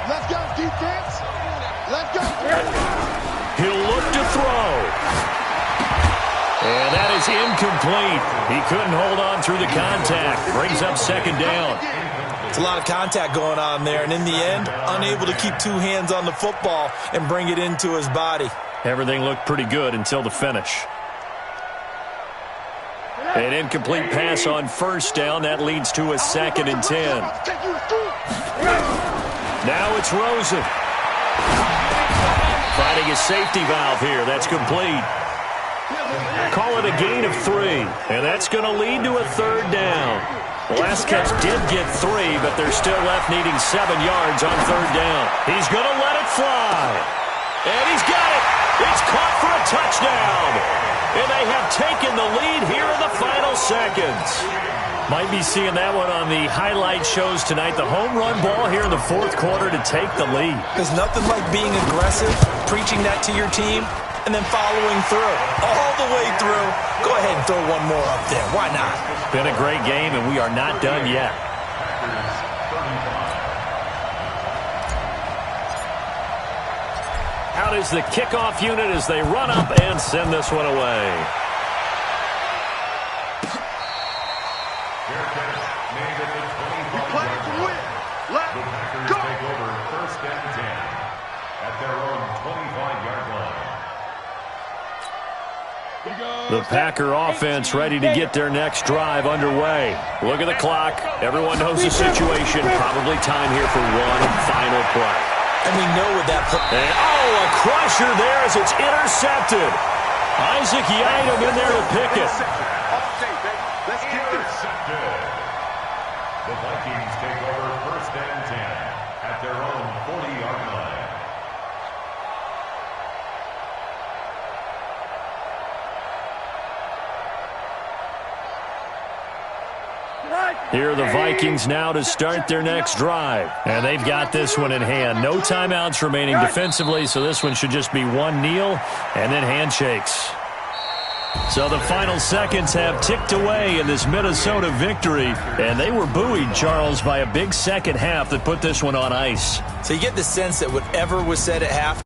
Let's go, defense. Let's go. He'll look to throw. And that is incomplete. He couldn't hold on through the contact. Brings up second down. It's a lot of contact going on there, and in the end, unable to keep two hands on the football and bring it into his body. Everything looked pretty good until the finish. An incomplete pass on first down. That leads to a 2nd and 10. Now it's Rosen. Finding his safety valve here. That's complete. Call it a gain of 3. And that's going to lead to a 3rd down. The last catch did get 3, but they're still left needing 7 yards on 3rd down. He's going to let it fly. And he's got it. It's caught for a touchdown. And they have taken the lead here in the seconds. Might be seeing that one on the highlight shows tonight. The home run ball here in the fourth quarter to take the lead. There's nothing like being aggressive, preaching that to your team, and then following through. All the way through. Go ahead and throw one more up there. Why not? Been a great game, and we are not done yet. Out is the kickoff unit as they run up and send this one away. The Packer offense ready to get their next drive underway. Look at the clock. Everyone knows the situation. Probably time here for one final play. And we know what that play. And, a crusher there as it's intercepted. Isaac Yiadom in there to pick it. Let's get this. The Vikings take over 1st and 10 at their own 40-yard line. Here are the Vikings now to start their next drive. And they've got this one in hand. No timeouts remaining defensively, so this one should just be one kneel and then handshakes. So the final seconds have ticked away in this Minnesota victory. And they were buoyed, Charles, by a big second half that put this one on ice. So you get the sense that whatever was said at half